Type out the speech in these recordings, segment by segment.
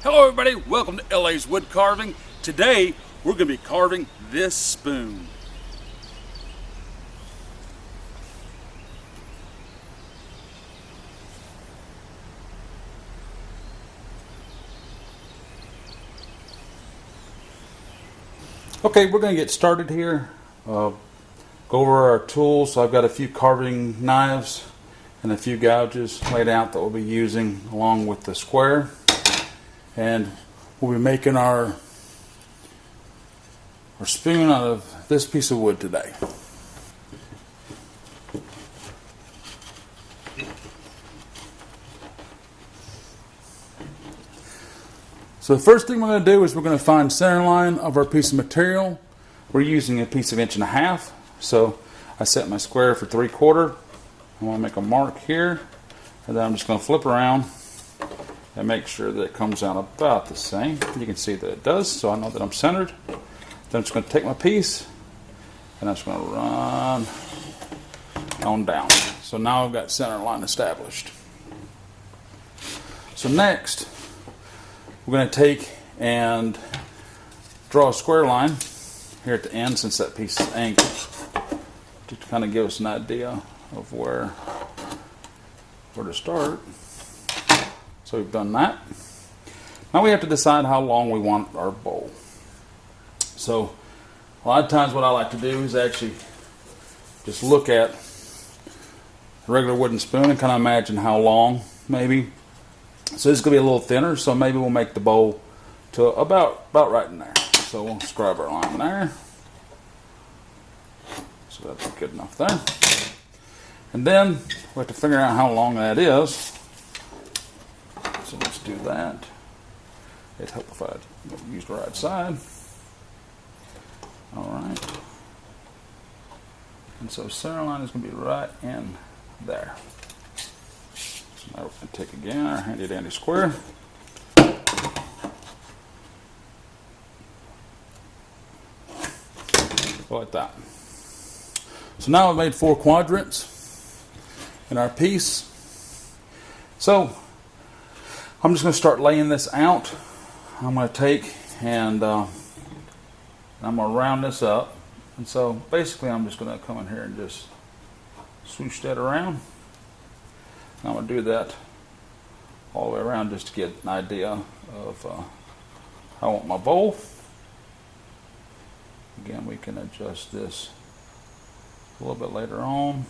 Hello everybody, welcome to LA's Wood Carving. Today we're going to be carving this spoon. Okay, we're going to get started here. Go over our tools. So I've got a few carving knives and a few gouges laid out that we'll be using along with the square. And we'll be making our spoon out of this piece of wood today. So the first thing we're going to do is we're going to find center line of our piece of material. We're using a piece of 1.5 inches. So I set my square for 3/4. I want to make a mark here, and then I'm just going to flip around and make sure that it comes out about the same. You can see that it does, so I know that I'm centered. Then I'm just going to take my piece and I'm just going to run on down. So now I've got center line established. So next, we're going to take and draw a square line here at the end, since that piece is angled, to kind of give us an idea of where to start. So we've done that. Now we have to decide how long we want our bowl. So a lot of times what I like to do is actually just look at a regular wooden spoon and kind of imagine how long maybe. So this is going to be a little thinner, so maybe we'll make the bowl to about right in there. So we'll scribe our line there. So that's good enough there. And then we have to figure out how long that is. So let's do that. It'd help if I used the right side. Alright. And so center line is going to be right in there. So now we're going to take again our handy dandy square. Like that. So now I've made 4 quadrants in our piece. So I'm just going to start laying this out. I'm going to take and I'm going to round this up. And so basically I'm just going to come in here and just swoosh that around. I'm going to do that all the way around just to get an idea of how I want my bowl. Again, we can adjust this a little bit later on.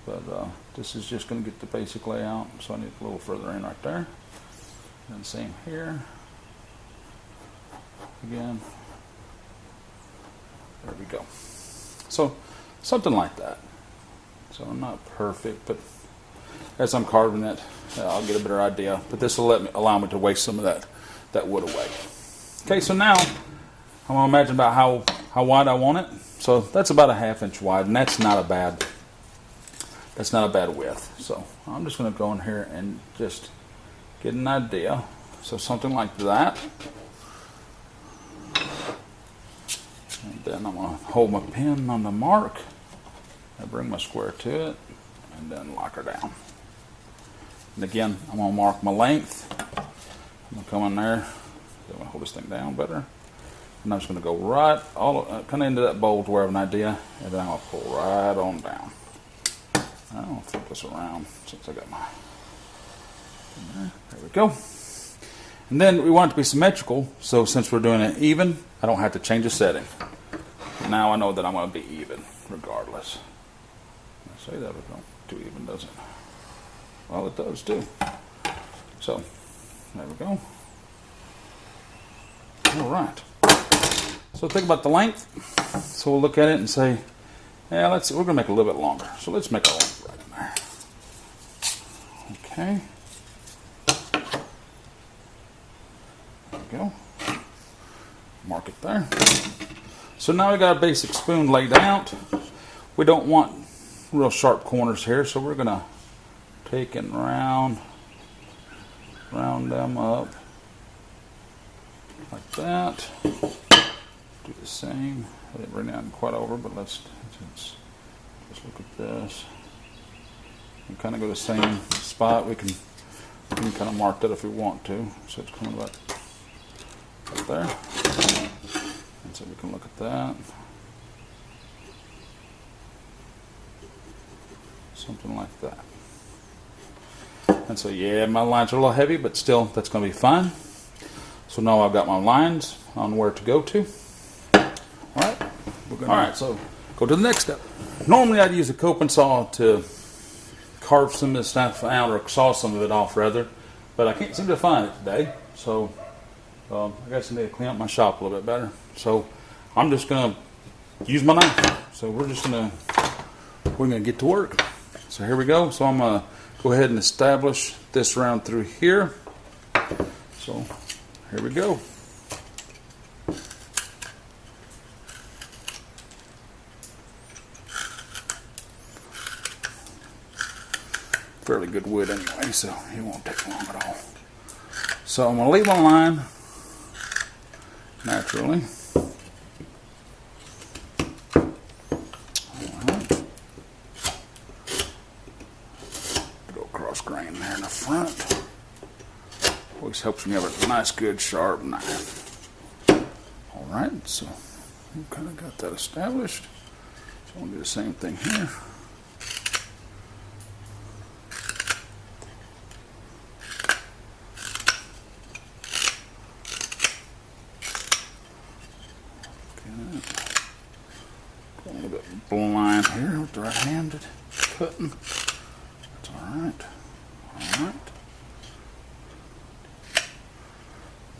But this is just going to get the basic layout, so I need a little further in right there. And same here. Again. There we go. So something like that. So I'm not perfect, but as I'm carving it, I'll get a better idea. But this will allow me to waste some of that wood away. Okay, so now I'm going to imagine about how wide I want it. So that's about a 1/2 inch wide, and that's not a bad width. So I'm just going to go in here and just get an idea. So something like that. And then I'm going to hold my pen on the mark. I bring my square to it, and then lock her down. And again, I'm going to mark my length. I'm going to come in there. I'm going to hold this thing down better. And I'm just going to go right kind of into that bowl to where I have an idea, and then I'm going to pull right on down. I'll flip this around since I got my. There we go. And then we want it to be symmetrical, so since we're doing it even, I don't have to change the setting. Now I know that I'm going to be even regardless. I say that, but don't too even, does it? Well, it does too. So there we go. All right. So think about the length. So we'll look at it and say, yeah, we're going to make it a little bit longer. So let's make a length right in there. Okay. There we go. Mark it there. So now we got a basic spoon laid out. We don't want real sharp corners here, so we're going to take and round them up like that. Do the same. I didn't bring that quite over, but let's look at this. And kind of go to the same spot. We can We can kind of mark that if we want to. So it's coming about right there. And so we can look at that. Something like that. And so yeah, my lines are a little heavy, but still that's going to be fine. So now I've got my lines on where to go to. Alright, alright, so go to the next step. Normally I'd use a coping saw to carve some of this stuff out, or saw some of it off rather, but I can't seem to find it today. So I guess I need to clean up my shop a little bit better. So I'm just going to use my knife. So we're going to get to work. So here we go. So I'm going to go ahead and establish this round through here. So here we go. Fairly good wood anyway, so it won't take long at all. So I'm going to leave my line naturally. Alright. Go cross grain there in the front. Always helps when you have a nice, good, sharp knife. Alright, so we've kind of got that established. So I'm going to do the same thing here. A little bit blind here with the right-handed cutting. That's alright. Alright.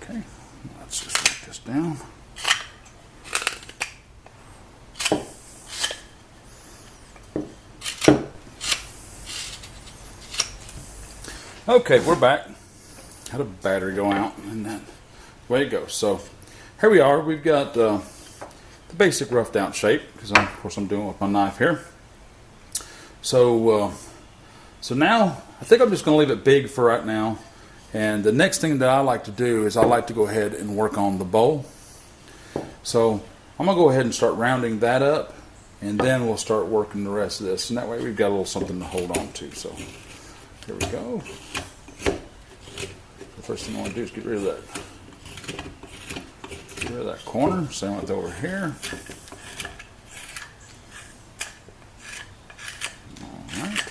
Okay, let's just write this down. Okay, we're back. Had a battery go out, and then away it goes. So here we are. We've got the basic roughed out shape, because of course I'm doing it with my knife here. So so now I think I'm just going to leave it big for right now. And the next thing that I like to do is I like to go ahead and work on the bowl. So I'm going to go ahead and start rounding that up, and then we'll start working the rest of this. And that way we've got a little something to hold on to. So here we go. The first thing I want to do is get rid of that. Get rid of that corner. Same with over here. All right.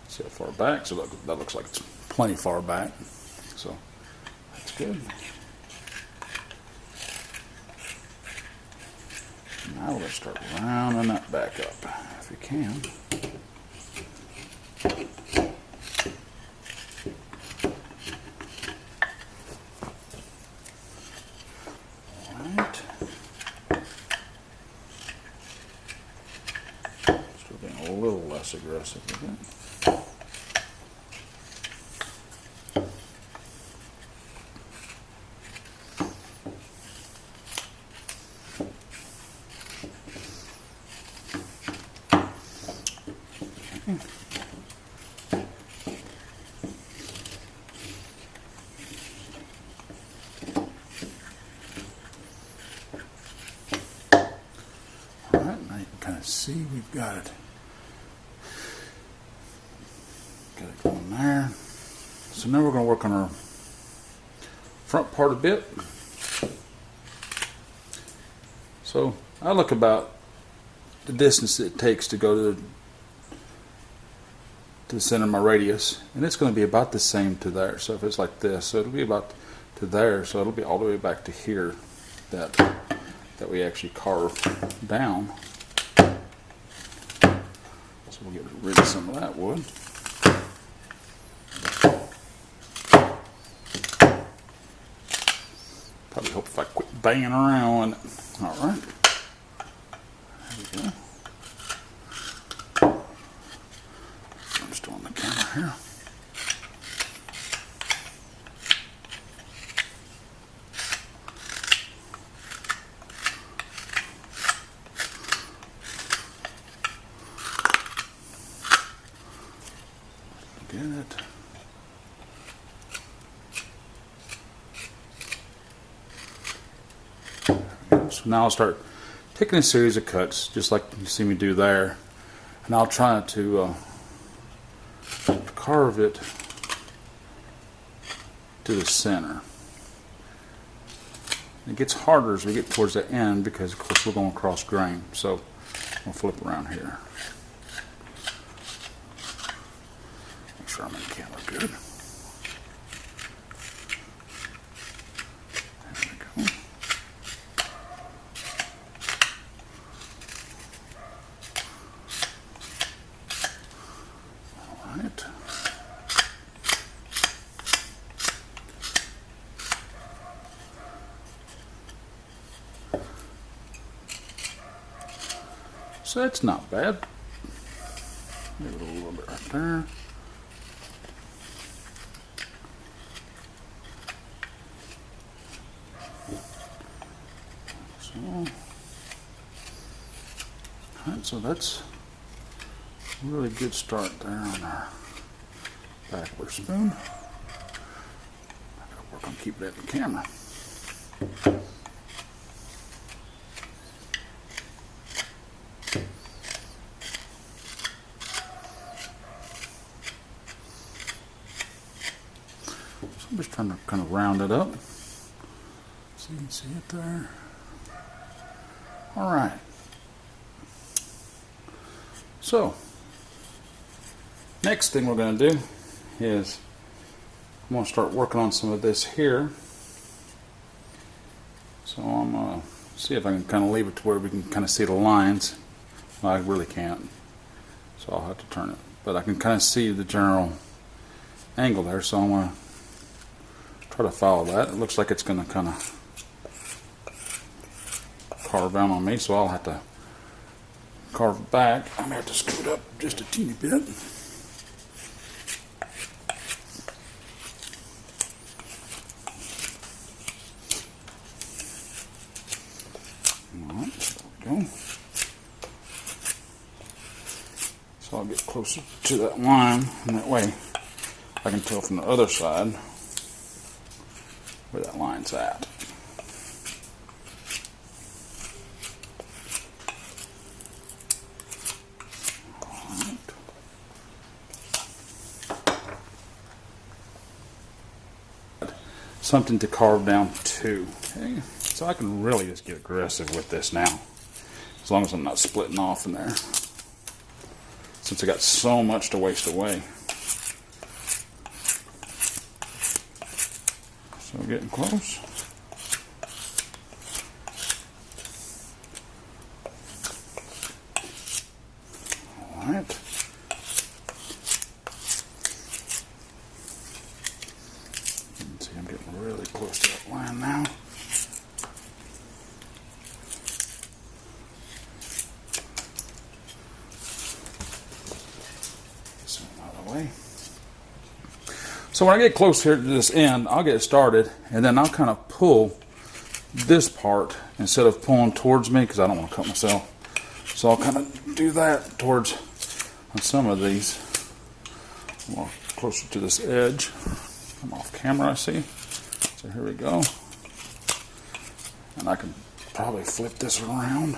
See how far back? So that looks like it's plenty far back. So that's good. Now let's start rounding that back up if you can. Alright. Still being a little less aggressive with it. Alright, now you can kind of see we've got it. Got it going there. So now we're going to work on our front part a bit. So I look about the distance it takes to go to the center of my radius, and it's going to be about the same to there. So if it's like this, so it'll be about to there, so it'll be all the way back to here that we actually carve down. So we'll get rid of some of that wood. Probably hope if I quit banging around. All right. There we go. I'm still on the camera here. Get it. So now I'll start taking a series of cuts, just like you see me do there, and I'll try to carve it to the center. It gets harder as we get towards the end because, of course, we're going across grain. So I'll flip around here. Make sure I'm in the camera good. There we go. All right. So that's not bad. Give it a little bit right there. So that's a really good start there on our back of our spoon. I gotta work on keeping that in the camera. So I'm just trying to kind of round it up. So you can see it there. All right. So, next thing we're going to do is I'm going to start working on some of this here. So I'm going to see if I can kind of leave it to where we can kind of see the lines. Well, I really can't, so I'll have to turn it. But I can kind of see the general angle there, so I'm going to try to follow that. It looks like it's going to kind of carve down on me, so I'll have to carve it back. I'm going to have to scoot up just a teeny bit. Alright, there we go. So I'll get closer to that line, and that way I can tell from the other side where that line's at. Something to carve down to. Okay? So I can really just get aggressive with this now, as long as I'm not splitting off in there, since I got so much to waste away. So we're getting close. All right. I'm getting really close to that line now. This one out of the way. So when I get close here to this end, I'll get started, and then I'll kind of pull this part instead of pulling towards me, because I don't want to cut myself. So I'll kind of do that towards on some of these. More closer to this edge. I'm off camera, I see. So here we go. And I can probably flip this around.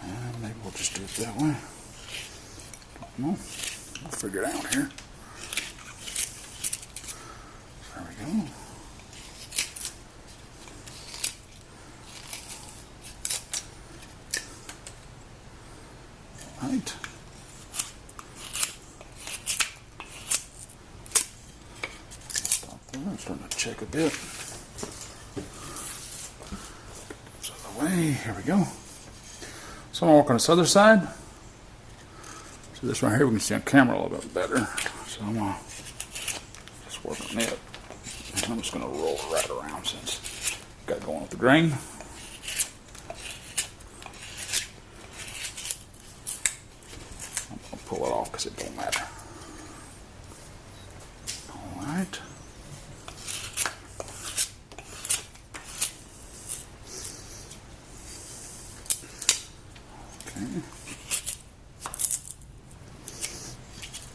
And maybe we'll just do it that way. Don't know. We'll figure it out here. There we go. All right. I'm starting to check a bit. So the way, here we go. So I'm going to work on this other side. So this right here we can see on camera a little bit better. So I'm going to just work on it. And I'm just going to roll it right around since I've got going with the grain. I'm going to pull it off because it don't matter. All right.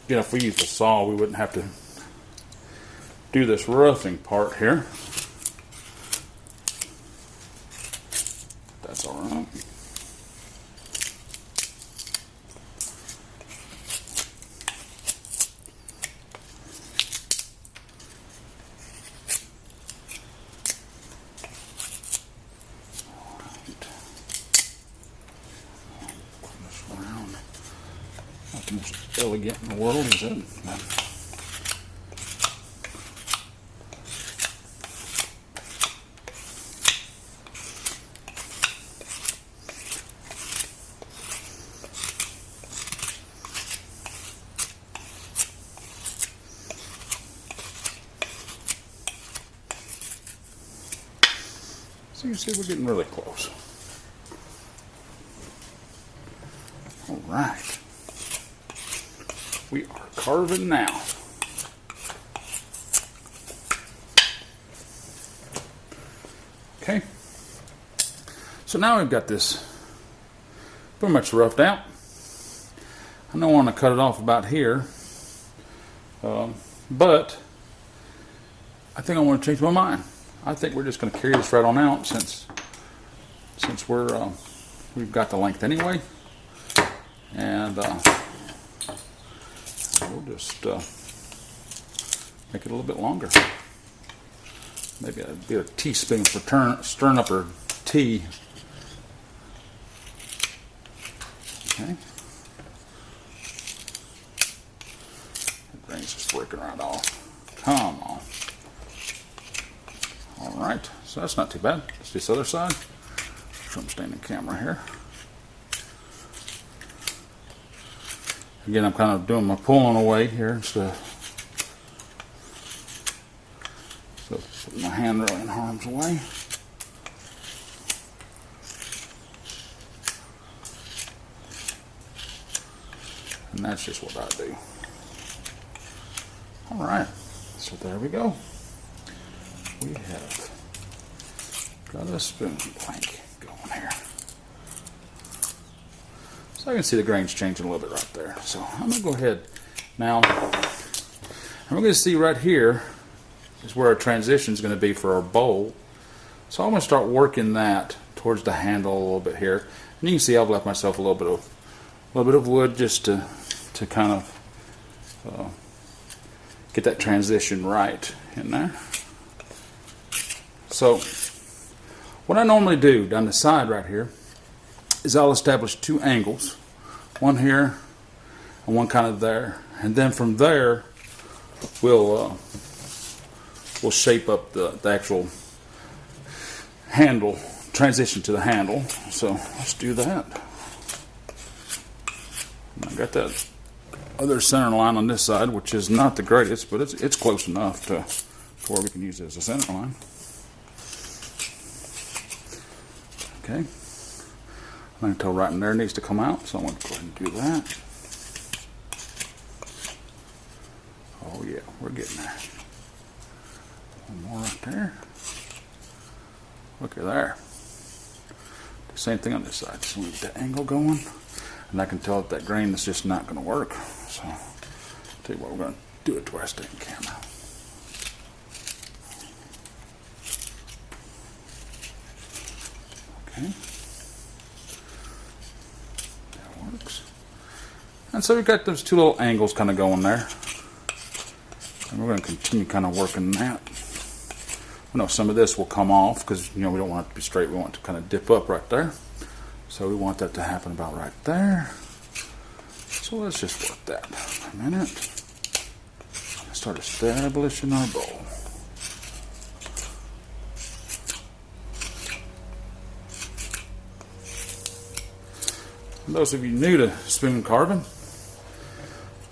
Again, if we used a saw, we wouldn't have to do this roughing part here. That's all right. Not the most elegant in the world, is it? So you can see we're getting really close. All right. We are carving now. Okay. So now we've got this pretty much roughed out. I don't want to cut it off about here. But I think I want to change my mind. I think we're just going to carry this right on out since we've got the length anyway, and we'll just make it a little bit longer. Maybe a teaspoon for stirring up our tea. Okay. The grain's just breaking right off. Come on. Alright, so that's not too bad. Let's do this other side. So I'm standing camera here. Again, I'm kind of doing my pulling away here instead of putting my hand really in harm's way. And that's just what I do. Alright, so there we go. We have got a spoon plank going here. So I can see the grains changing a little bit right there. So I'm going to go ahead now. And we're going to see right here is where our transition is going to be for our bowl. So I'm going to start working that towards the handle a little bit here. And you can see I've left myself a little bit of wood just to kind of get that transition right in there. So what I normally do down the side right here is I'll establish two angles, one here and one kind of there, and then from there we'll shape up the actual handle, transition to the handle. So let's do that. And I got that other center line on this side, which is not the greatest, but it's close enough to where we can use it as a center line. Okay, I can tell right in there needs to come out, so I'm going to go ahead and do that. Oh yeah, we're getting there. One more right there. Look at there. The same thing on this side. So we get that angle going, and I can tell that grain is just not going to work. So I'll tell you what, we're going to do it to where I stay in camera. Okay. That works. And so we've got those two little angles kind of going there. And we're going to continue kind of working that. I know some of this will come off because, we don't want it to be straight. We want it to kind of dip up right there. So we want that to happen about right there. So let's just work that for a minute. Start establishing our bowl. Those of you new to spoon carving,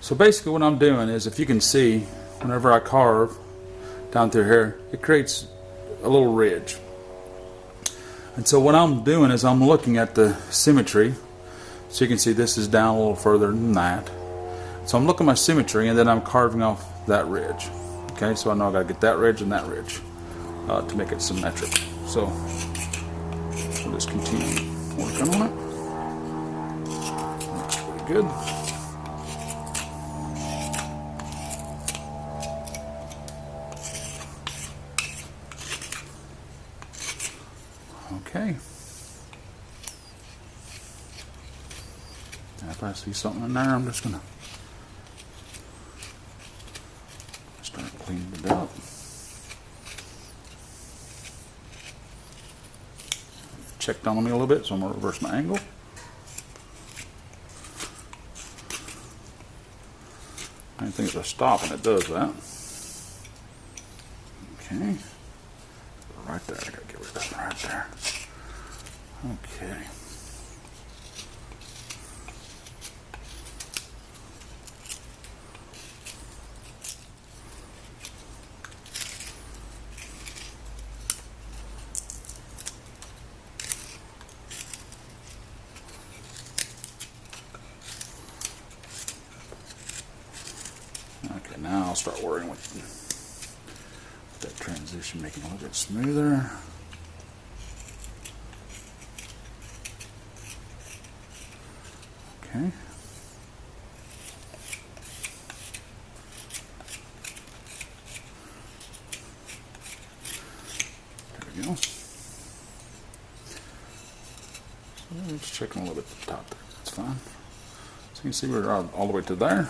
so basically what I'm doing is, if you can see, whenever I carve down through here, it creates a little ridge. And so what I'm doing is I'm looking at the symmetry. So you can see this is down a little further than that. So I'm looking at my symmetry, and then I'm carving off that ridge. Okay, so I know I got to get that ridge and that ridge to make it symmetric. So we'll just continue working on it. Good. Okay. If I see something in there, I'm just going to start cleaning it up. Checked on me a little bit, so I'm going to reverse my angle. I think it's a stop and it does that. Okay. Right there, I gotta get rid of that right there. Okay. Okay, now I'll start worrying with that transition, making it a little bit smoother. Okay. There we go. So just checking a little bit at the top there. That's fine. So you can see we're all the way to there.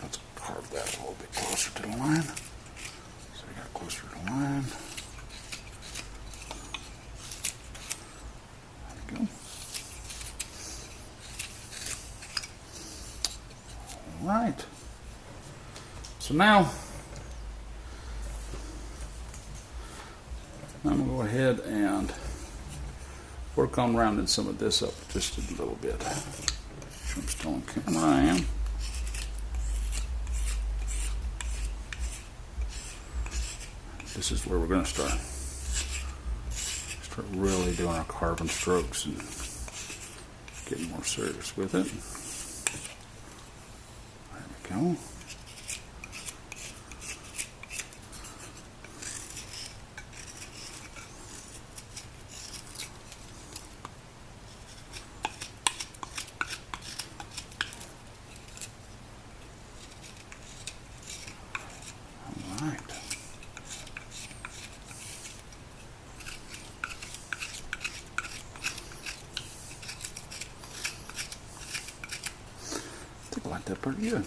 Let's carve that a little bit closer to the line. So we got closer to the line. There we go. All right. So now I'm going to go ahead and work on rounding some of this up just a little bit. Sure I'm still on camera. I am. This is where we're going to start really doing our carving strokes and getting more serious with it. There we go. I like that pretty good.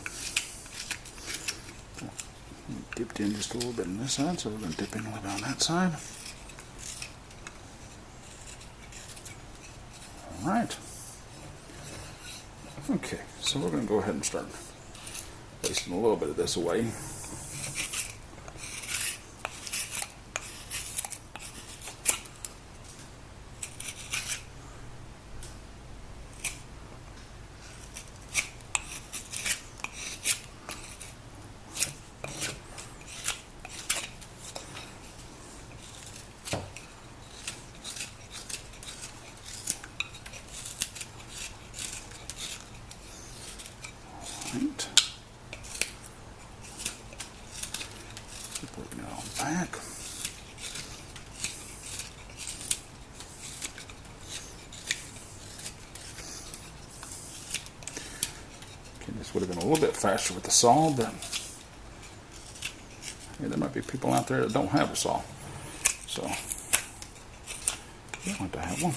Dipped in just a little bit on this side, so we're going to dip in a little bit on that side. Alright. Okay, so we're going to go ahead and start placing a little bit of this away. Right. Keep working it all back. Okay, this would have been a little bit faster with the saw, but there might be people out there that don't have a saw, so you want to have one.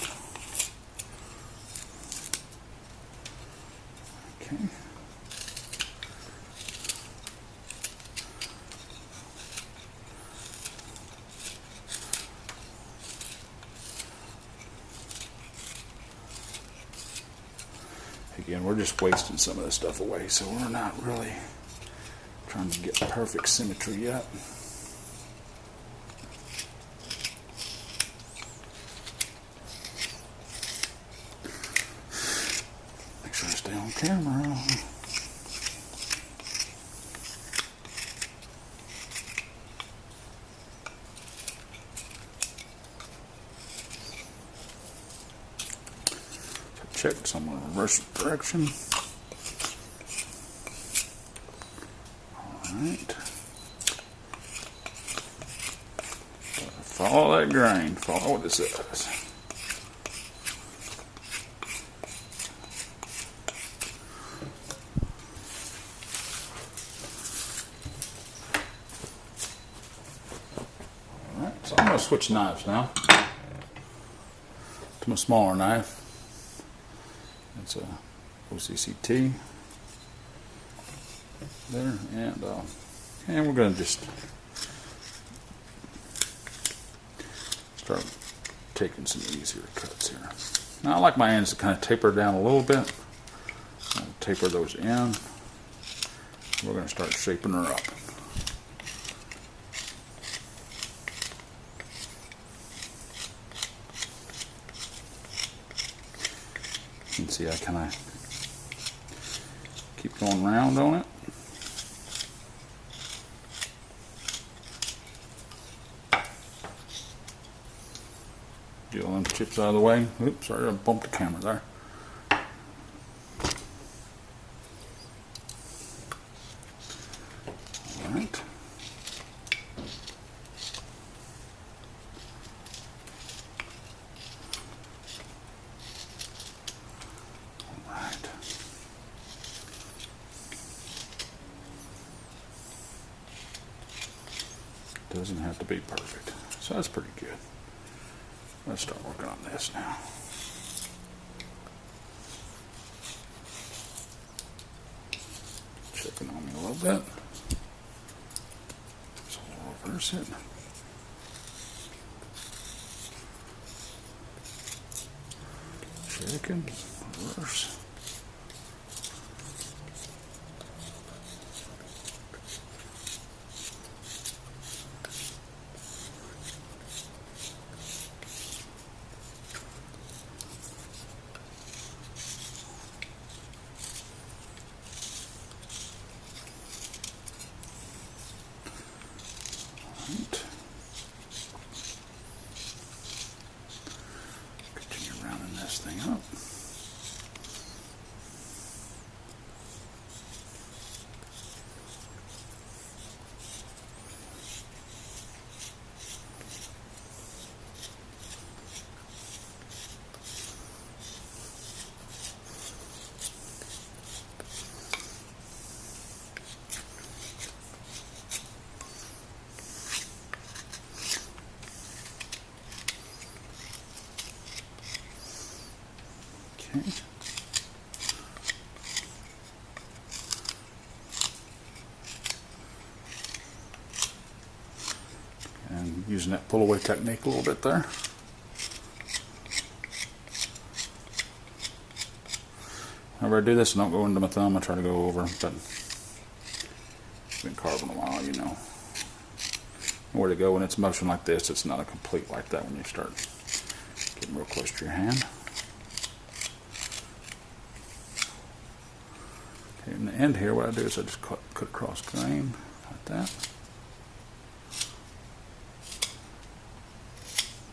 Okay. Again, we're just wasting some of this stuff away, so we're not really trying to get perfect symmetry yet. Make sure I stay on camera. Check somewhere in reverse direction. Alright. Follow that grain. Follow what it says. Alright, so I'm going to switch knives now to my smaller knife. It's a OCCT there, and we're going to just start taking some easier cuts here. Now I like my ends to kind of taper down a little bit. I'll taper those in. We're going to start shaping her up. You can see I kind of keep going round on it. Get all them chips out of the way. Oops, sorry, I bumped the camera there. Alright. Alright. Doesn't have to be perfect. So that's pretty good. Let's start working on this now. Checking on me a little bit. So we'll reverse it. Checking, reverse. Continue rounding this thing up. Okay. And using that pull away technique a little bit there. Whenever I do this, I don't go into my thumb, I try to go over, but been carving a while, you know where to go when it's motion like this. It's not a complete like that when you start getting real close to your hand. Okay, in the end here, what I do is I just cut across grain like that.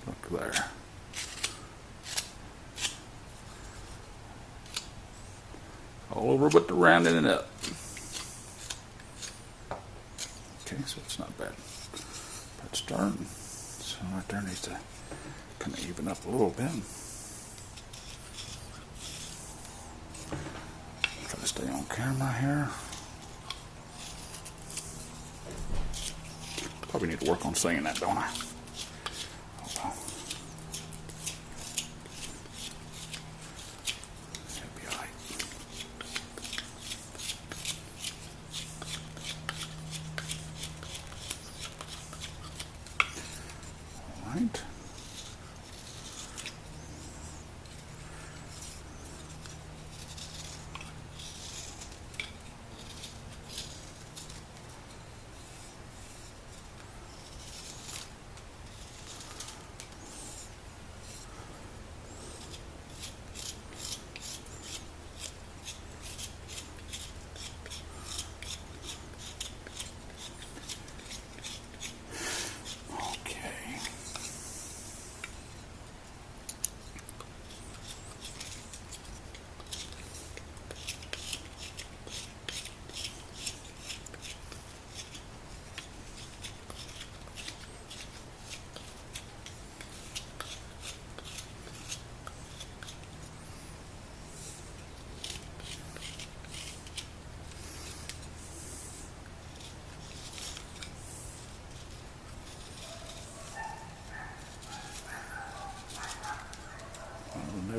Look there. All over but the rounding it up. Okay, so it's not bad. Bad start. So right there needs to kind of even up a little bit. Try to stay on camera here. Probably need to work on saying that, don't I? Oh well. It'll be alright. Alright.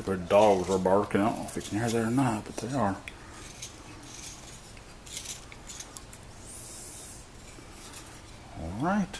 The dogs are barking. I don't know if you can hear that or not, but they are. All right.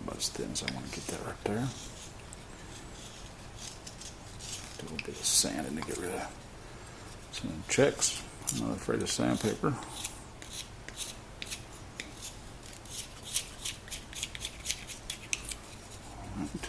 About as thin as I want to get that right there. Do a little bit of sanding to get rid of some checks. I'm not afraid of sandpaper. All right.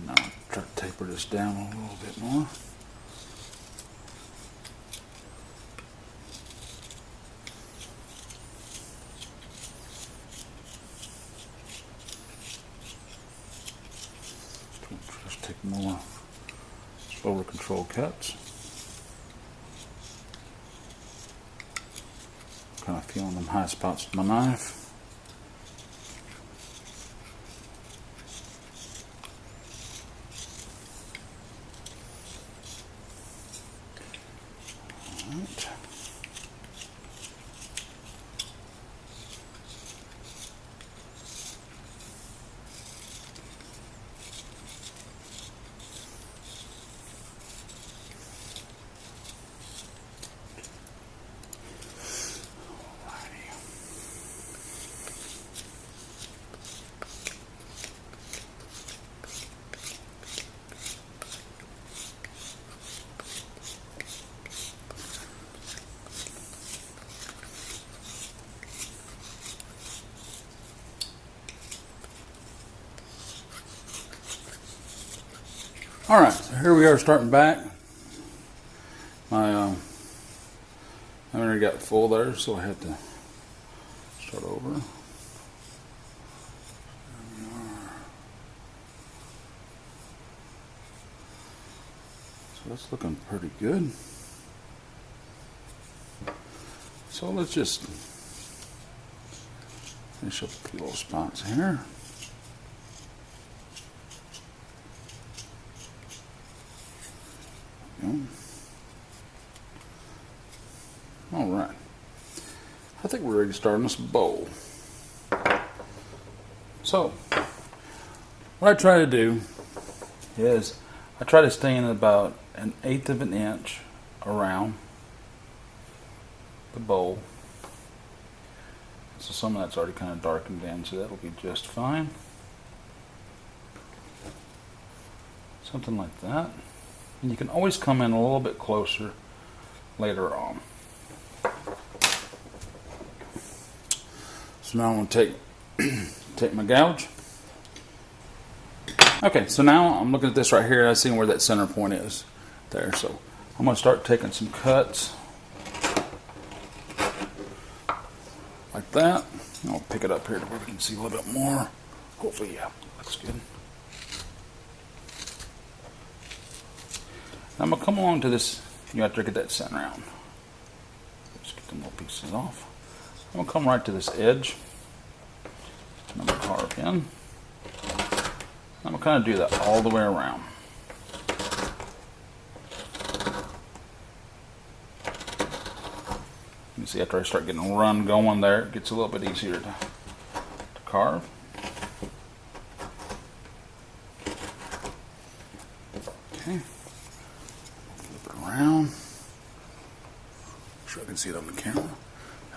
Now I'll try to taper this down a little bit more. Just take more slower control cuts. Kind of feeling them high spots with my knife. Right. All right, so here we are starting back. I already got full there, so I had to start over. So that's looking pretty good. So let's just finish up a few little spots here. All right, I think we're ready to start on this bowl. So, what I try to do is I try to stay in about 1/8 of an inch around the bowl. So some of that's already kind of darkened in, so that'll be just fine. Something like that. And you can always come in a little bit closer later on. So now I'm going to take my gouge. Okay, so now I'm looking at this right here. I see where that center point is there. So I'm going to start taking some cuts like that. And I'll pick it up here to where we can see a little bit more. Hopefully, yeah, looks good. Now I'm going to come along to this. You have to get that center out. Just get them little pieces off. I'm going to come right to this edge. And I'm going to carve in. I'm going to kind of do that all the way around. see after I start getting a run going there, it gets a little bit easier to carve. Okay, flip it around. Make sure I can see it on the camera.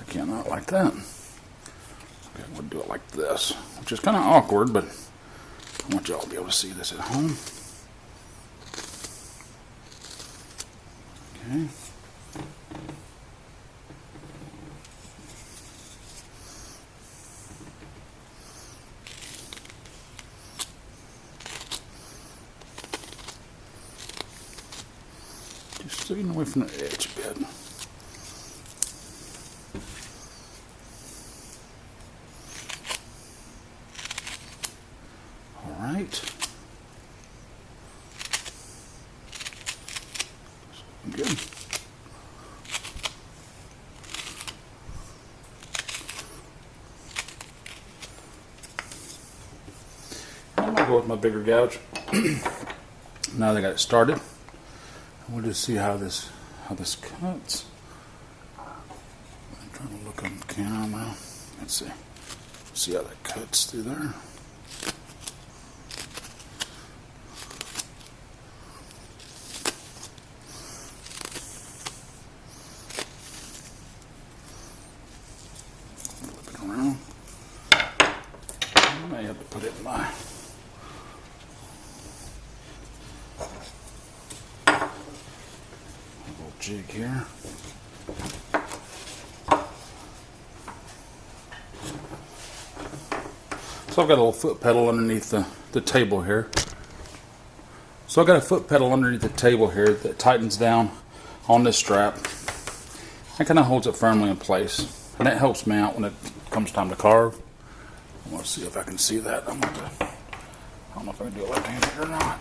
I cannot like that. Okay, we'll do it like this, which is kind of awkward, but I want y'all to be able to see this at home. Okay. Just sticking away from the edge a bit. All right. Good. I'm gonna go with my bigger gouge. Now that I got it started, we'll just see how this cuts. I'm trying to look on the camera. Let's see. See how that cuts through there. Flip it around. I may have to put it in my little jig here. So I've got a little foot pedal underneath the table here. So I've got a foot pedal underneath the table here that tightens down on this strap. That kind of holds it firmly in place. And that helps me out when it comes time to carve. I want to see if I can see that. I don't know if I can do it left-handed or not.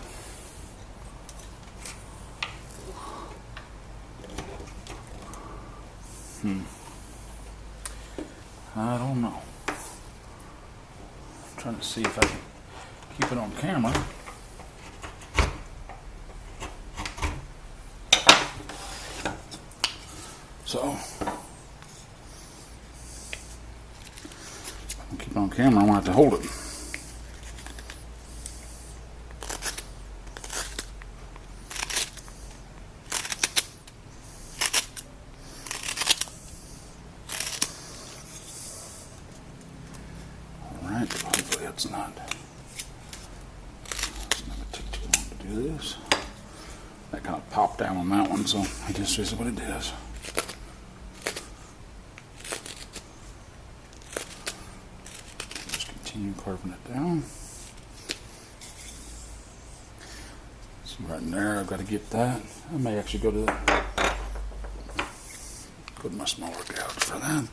I don't know. I'm trying to see if I can keep it on camera. So, if I can keep it on camera, I'm going to have to hold it. Hopefully it's not going to take too long to do this. That kind of popped down on that one, so I guess this is what it is. Just continue carving it down. So right in there, I've got to get that. I may actually go to my smaller gouge for that.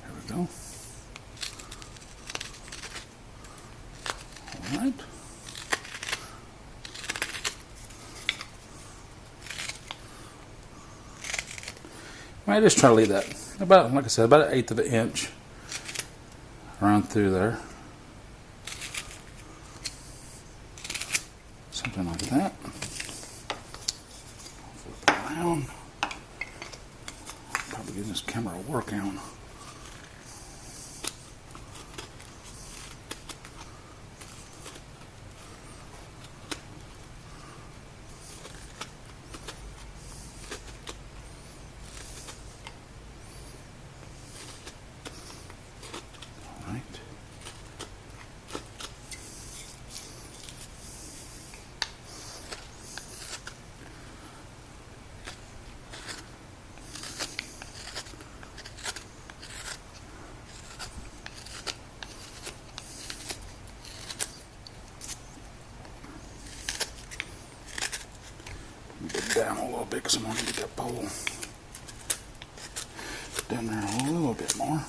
There we go. Alright. I just try to leave that about, like I said, about 1/8 of an inch around through there. Something like that. Flip it around. Probably give this camera a workout. Get down a little bit because I'm going to get that pole down there a little bit more.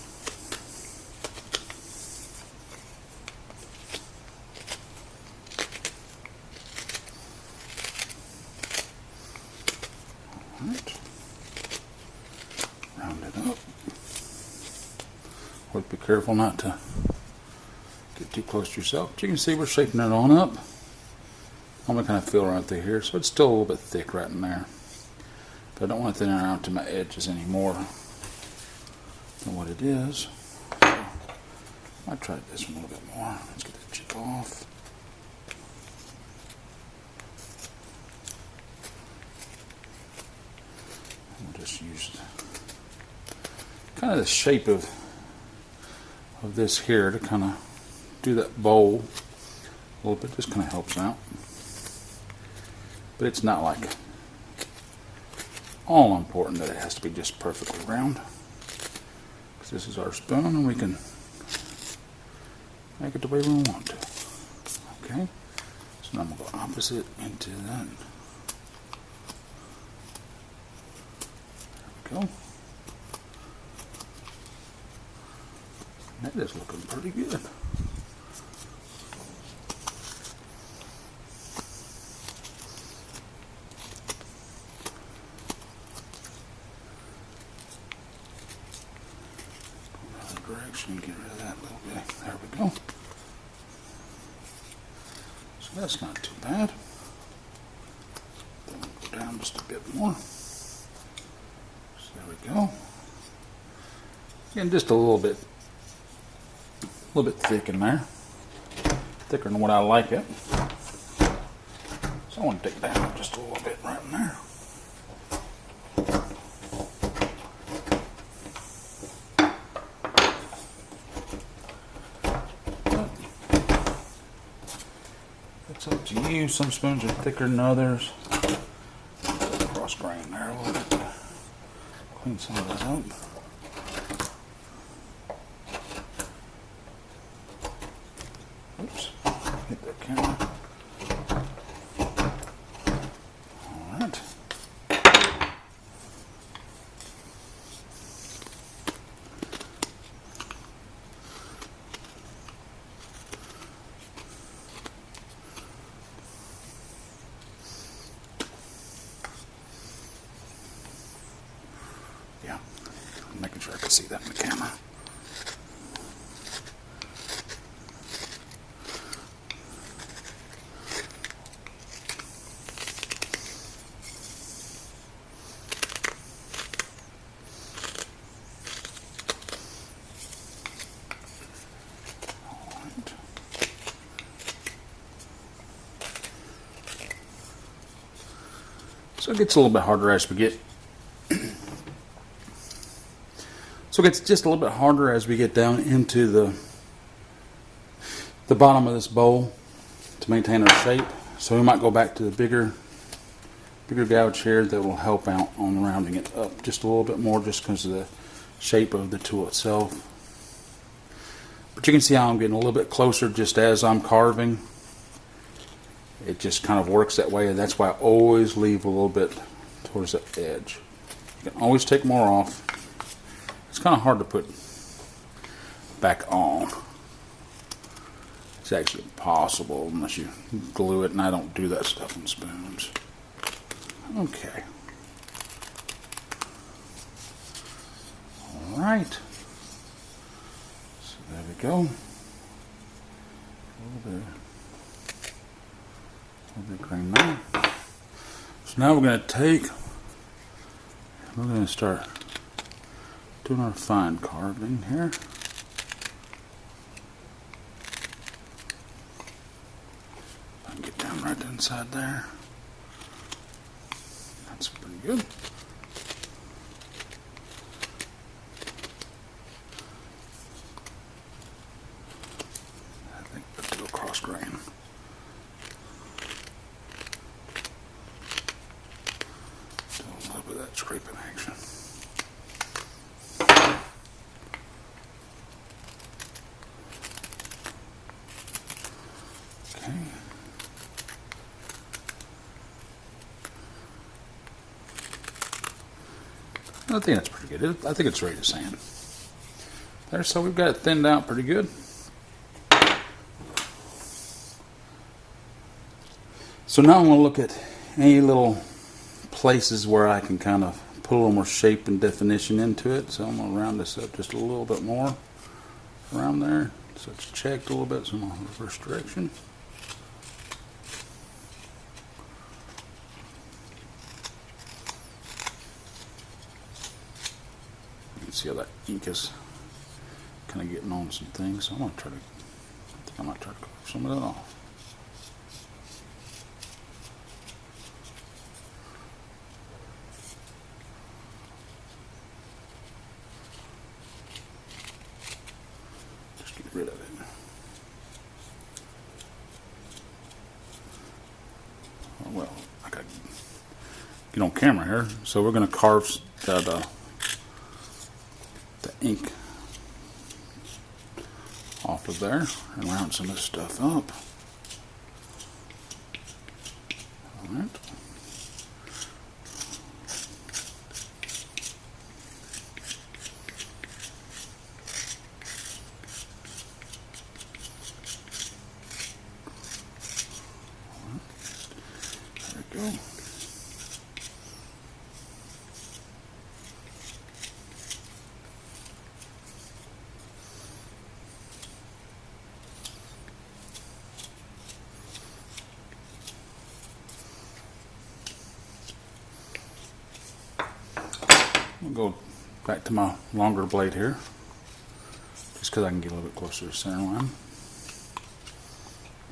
Alright. Round it up. Always be careful not to get too close to yourself. But you can see we're shaping it on up. I'm going to kind of feel right through here, so it's still a little bit thick right in there. I don't want to thin it out to my edges anymore than what it is. So I tried this one a little bit more. Let's get that chip off. We'll just use kind of the shape of this here to kind of do that bowl a little bit. Just kind of helps out. But it's not like all important that it has to be just perfectly round. Because this is our spoon and we can make it the way we want to. Okay, so now I'm going to go opposite into that. There we go. That is looking pretty good. Direction, get rid of that little bit. There we go. So that's not too bad. Then we'll go down just a bit more. So there we go. Again, just a little bit thick in there. Thicker than what I like it. So I want to take it down just a little bit right in there. It's up to you. Some spoons are thicker than others. Cross grain there a little bit. Clean some of that up. Oops. Hit that camera. Alright. Yeah, I'm making sure I can see that in the camera. Alright. So it gets a little bit harder as we get So it gets just a little bit harder as we get down into the bottom of this bowl to maintain our shape. So we might go back to the bigger gouge here that will help out on rounding it up just a little bit more, just because of the shape of the tool itself. But you can see how I'm getting a little bit closer just as I'm carving. It just kind of works that way, and that's why I always leave a little bit towards the edge. You can always take more off. It's kind of hard to put back on. It's actually impossible unless you glue it, and I don't do that stuff on spoons. Okay. Alright. So there we go. A little bit of cream there. So now we're going to we're going to start doing our fine carving here. I can get down right inside there. That's pretty good. I think let's do a cross grain. Do a little bit of that scraping action. Okay. I think that's pretty good. I think it's ready to sand. There, so we've got it thinned out pretty good. So now I'm going to look at any little places where I can kind of put a little more shape and definition into it. So I'm going to round this up just a little bit more around there. So it's checked a little bit, so I'm going to reverse direction. see how that ink is kind of getting on some things. So I might try to cover some of that off. Just get rid of it. Oh, well, I got to get on camera here, so we're going to carve the ink off of there and round some of this stuff up. All right. There we go. We'll go back to my longer blade here, just because I can get a little bit closer to the center line.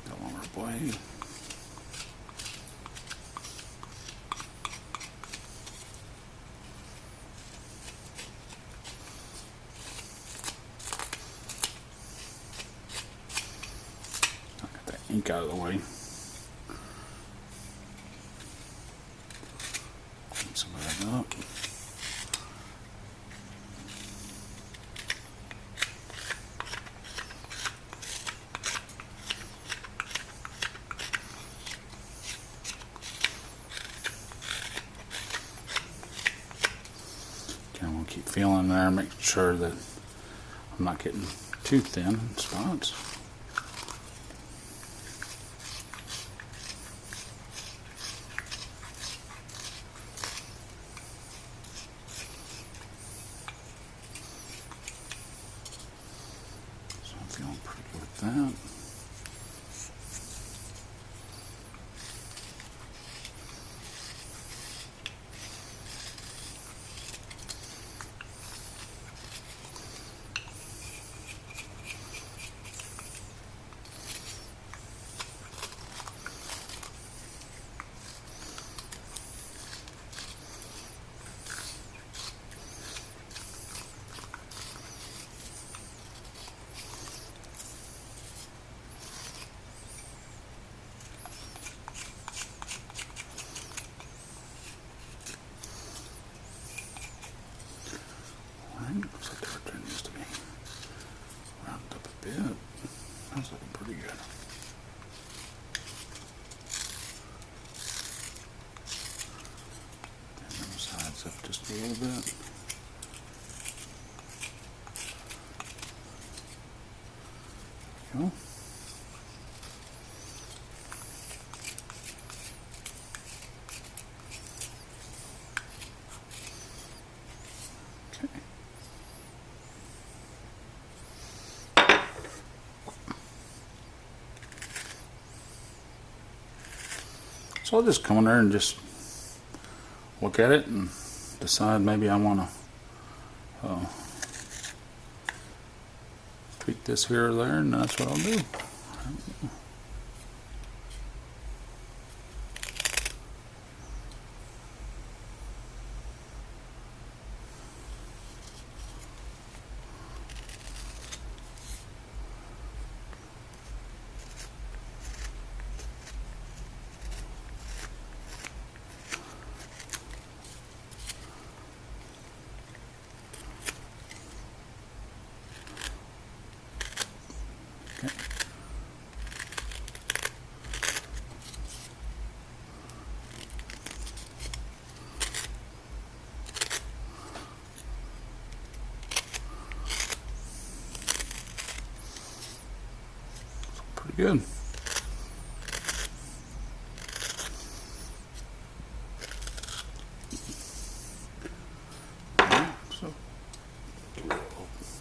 The longer blade. I got that ink out of the way. Clean some of that up. I'm going to keep feeling there, making sure that I'm not getting too thin in spots. So I'm feeling pretty good with that. Looks like the return needs to be rounded up a bit. That's looking pretty good. And them sides up just a little bit. There we go. So I'll just come in there and just look at it and decide maybe I want to tweak this here or there, and that's what I'll do. Okay. Pretty good. So,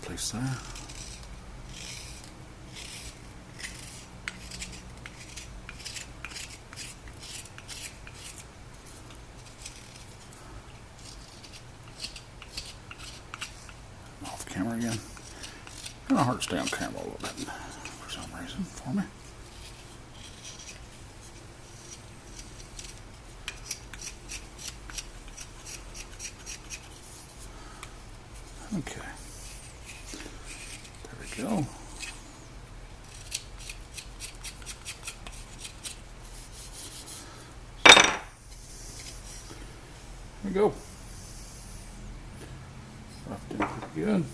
place there. again. Kind of hard to stay on camera a little bit for some reason for me. Okay. There we go. There we go. Roughed in pretty good.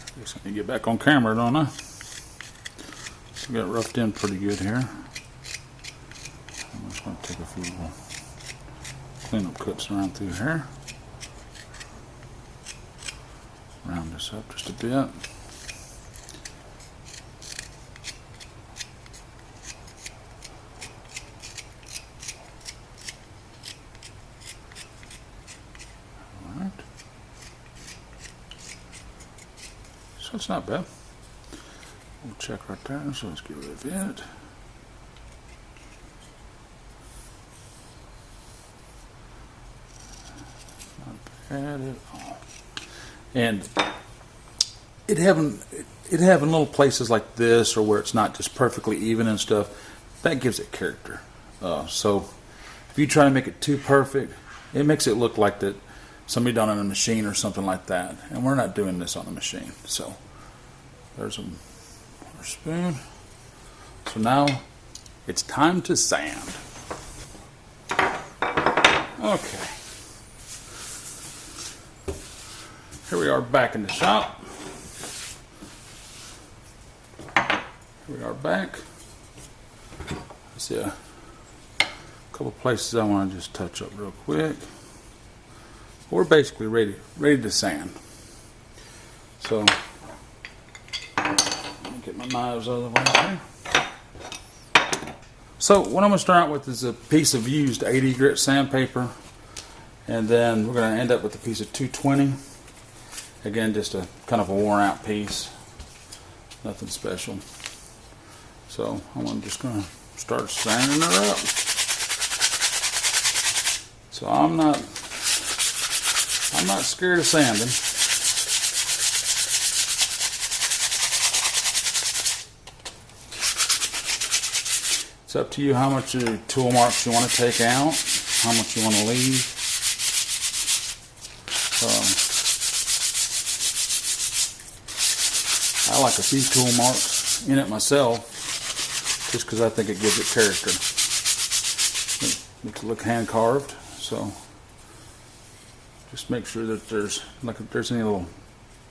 I guess I need to get back on camera, don't I? We got roughed in pretty good here. I'm just going to take a few cleanup cuts around through here. Round this up just a bit. Alright. So it's not bad. We'll check right there, so let's get rid of it. Not bad at all. And it having little places like this, or where it's not just perfectly even and stuff, that gives it character. So if you try to make it too perfect, it makes it look like that somebody done it on a machine or something like that. And we're not doing this on a machine. So there's a spoon. So now it's time to sand. Okay. Here we are back in the shop. Here we are back. Let's see a couple places I want to just touch up real quick. We're basically ready to sand. So let me get my knives out of the way here. So what I'm going to start out with is a piece of used 80 grit sandpaper, and then we're going to end up with a piece of 220. Again, just a kind of a worn out piece, nothing special. So I'm just going to start sanding her up. So I'm not scared of sanding. It's up to you how much of the tool marks you want to take out, how much you want to leave. I like a few tool marks in it myself, just because I think it gives it character. It makes it look hand carved, so just make sure that if there's any little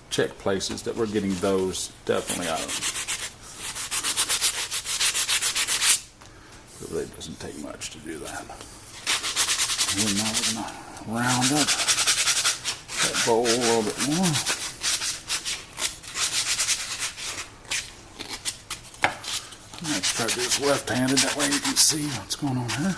check places, that we're getting those definitely out of them. It really doesn't take much to do that. And now we're going to round up that bowl a little bit more. Let's try to do this left-handed, that way you can see what's going on here.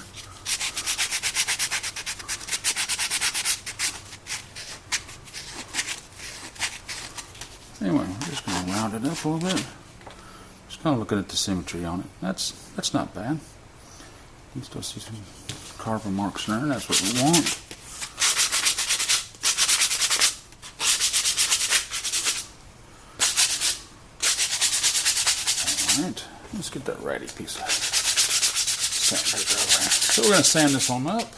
Anyway, we're just going to round it up a little bit. Just kind of looking at the symmetry on it. That's not bad. You can still see some carbon marks there, and that's what we want. Alright, let's get that righty piece of sandpaper over there. So we're going to sand this one up.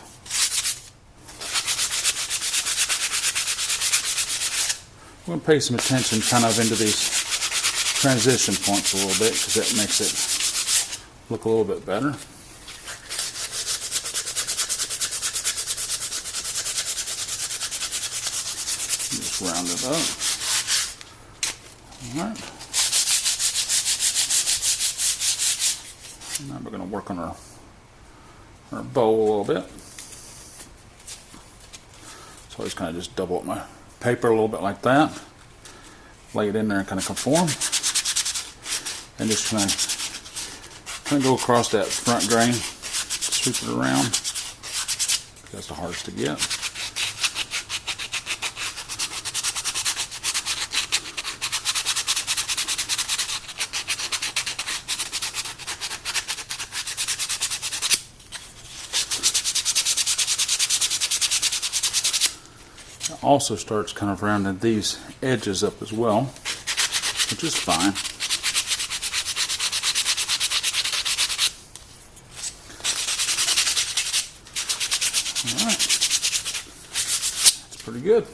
We're going to pay some attention kind of into these transition points a little bit, because that makes it look a little bit better. Just round it up. Alright. Now we're going to work on our bowl a little bit. So I always kind of just double up my paper a little bit like that. Lay it in there and kind of conform. And just kind of go across that front grain. Sweep it around. That's the hardest to get. It also starts kind of rounding these edges up as well, which is fine. Alright, that's pretty good.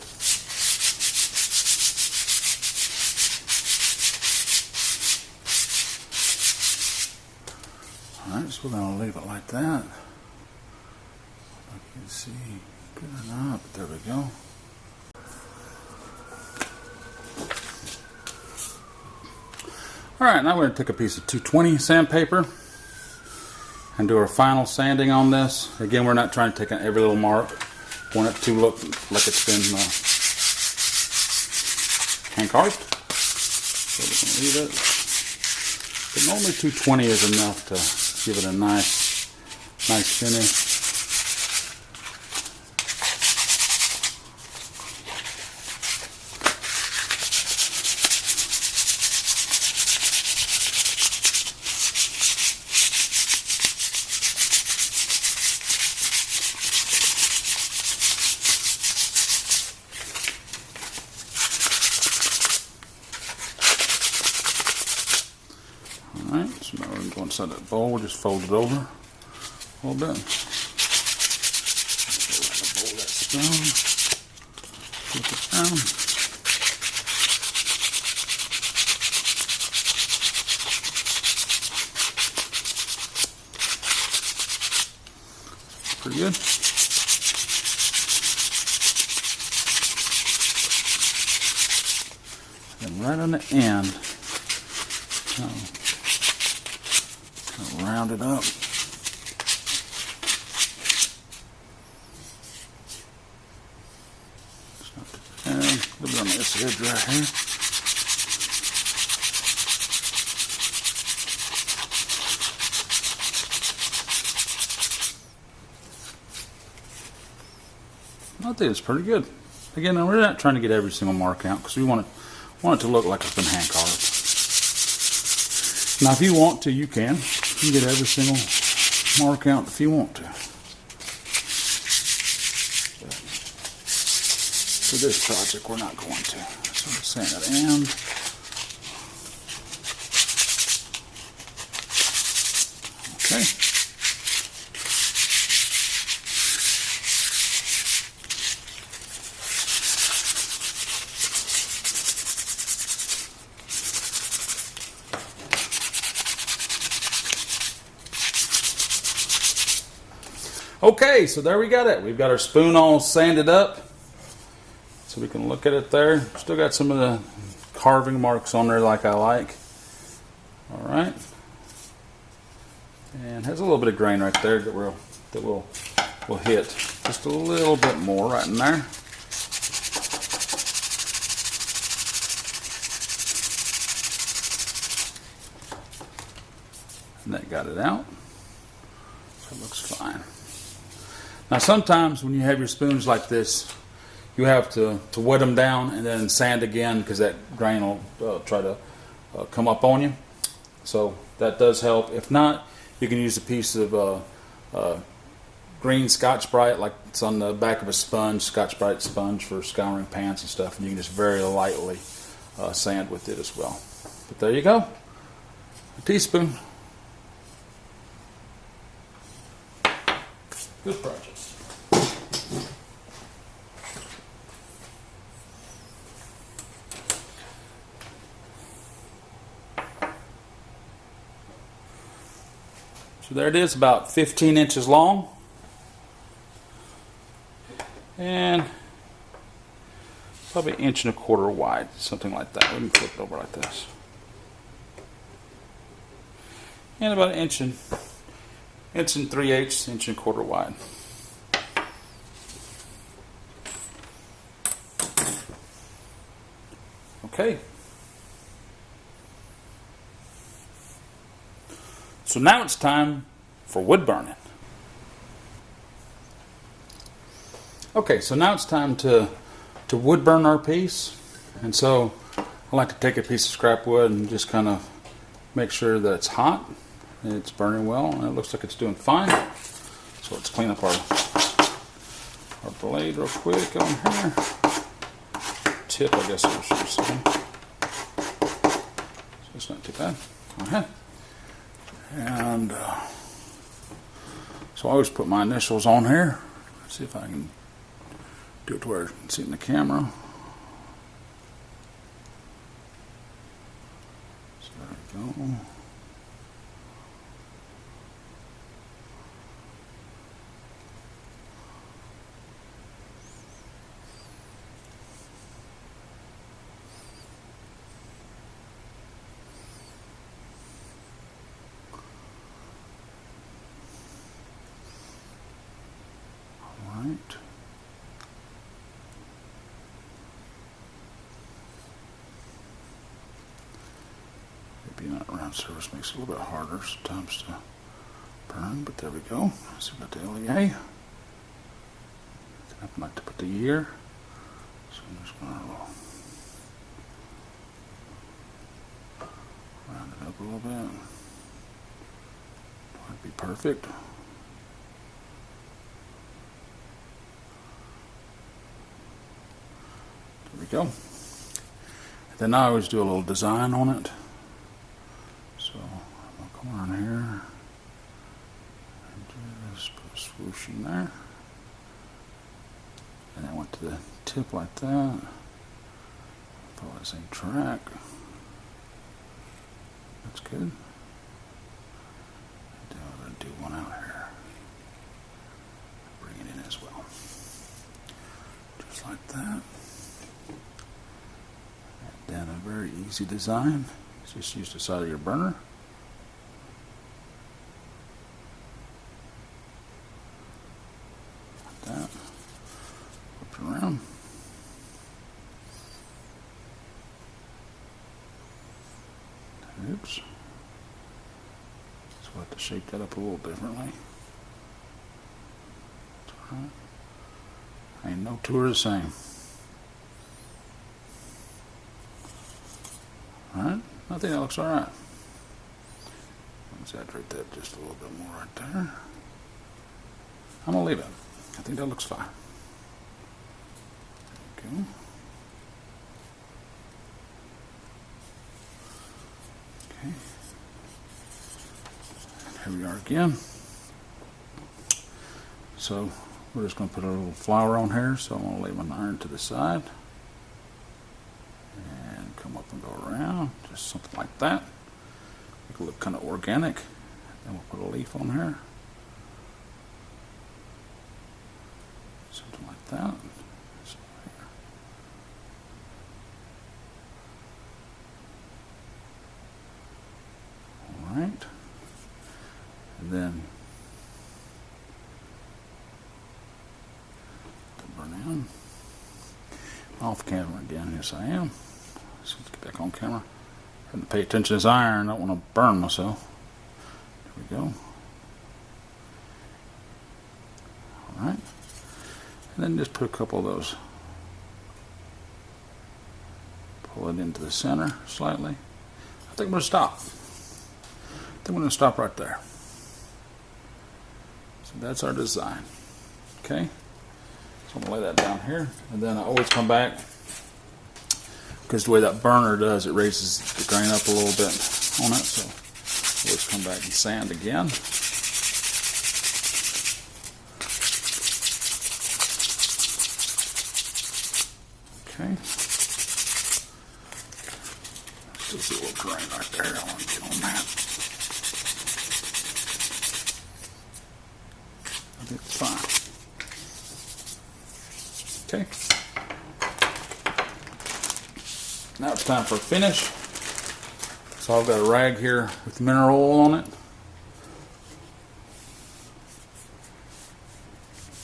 Alright, so we're going to leave it like that. You can see good or not, but there we go. Alright, now we're going to take a piece of 220 sandpaper and do our final sanding on this. Again, we're not trying to take out every little mark. We want it to look like it's been hand carved. So we can leave it. But normally 220 is enough to give it a nice finish. Alright, so now we're going to go inside that bowl. We'll just fold it over a little bit. Fold that spoon. Flip it down. Pretty good. And right on the end, round it up. A little bit on this edge right here. I think it's pretty good. Again, we're not trying to get every single mark out because we want it to look like it's been hand carved. Now, if you want to, you can. You can get every single mark out if you want to. But for this project, we're not going to. So we'll sand that end. Okay. Okay, so there we got it. We've got our spoon all sanded up. So we can look at it there. Still got some of the carving marks on there like I like. Alright. And has a little bit of grain right there that we'll hit just a little bit more right in there. And that got it out. So it looks fine. Now sometimes when you have your spoons like this, you have to wet them down and then sand again because that grain will try to come up on you. So that does help. If not, you can use a piece of green Scotch-Brite, like it's on the back of a sponge, Scotch-Brite sponge for scouring pans and stuff, and you can just very lightly sand with it as well. But there you go, a teaspoon. Good project. So there it is, about 15 inches long. And probably 1.25 inches wide, something like that. Let me flip it over like this. And about 1 inch and 3/8, 1.25 inches wide. Okay. So now it's time for wood burning. Okay, so now it's time to wood burn our piece. And so I like to take a piece of scrap wood and just kind of make sure that it's hot and it's burning well, and it looks like it's doing fine. So let's clean up our our blade real quick on here. Tip, I guess I should say. So it's not too bad. Go ahead. And so I always put my initials on here. Let's see if I can do it to where you can see it in the camera. So there we go. Right. Maybe not round surface makes it a little bit harder sometimes to burn, but there we go. So we got the LEA. I like to put the year, so I'm just going to round it up a little bit. That'd be perfect. There we go. And then I always do a little design on it. So I'm going to come around here and just put a swoosh in there. And I went to the tip like that. Follow the same track. That's good. And then I'm going to do one out here. Bring it in as well. Just like that. And then a very easy design. Just use the side of your burner. Like that. Flip it around. Oops. So we'll have to shape that up a little differently. That's all right. Ain't no two are the same. Alright, I think that looks alright. Exaggerate that just a little bit more right there. I'm going to leave it. I think that looks fine. There we go. Okay. And here we are again. So we're just going to put a little flower on here. So I'm going to lay my iron to the side. And come up and go around. Just something like that. Make it look kind of organic. Then we'll put a leaf on here. Something like that. Alright. And then burn in. Off camera again, yes I am. So let's get back on camera. Having to pay attention to this iron, I don't want to burn myself. There we go. Alright. And then just put a couple of those. Pull it into the center slightly. I think I'm going to stop. I think I'm going to stop right there. So that's our design. Okay. So I'm going to lay that down here. And then I always come back, because the way that burner does, it raises the grain up a little bit on it. So always come back and sand again. Okay. Still see a little grain right there. I want to get on that. I think it's fine. Okay. Now it's time for a finish. So I've got a rag here with mineral oil on it.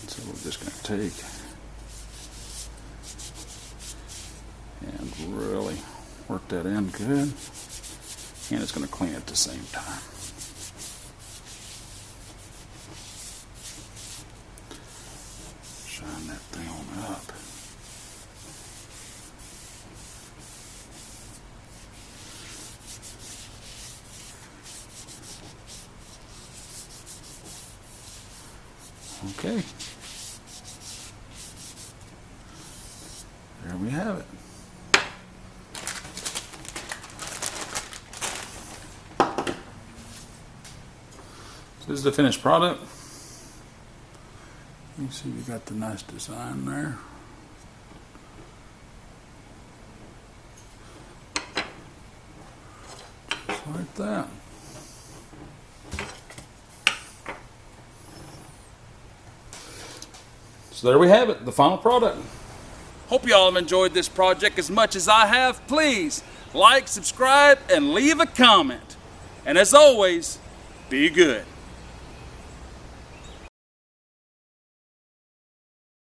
So we're just going to take and really work that in good. And it's going to clean at the same time. Shine that thing on up. Okay. there we have it. So this is the finished product. You can see we got the nice design there. Just like that. So there we have it, the final product. Hope you all have enjoyed this project as much as I have. Please like, subscribe, and leave a comment. And as always, be good.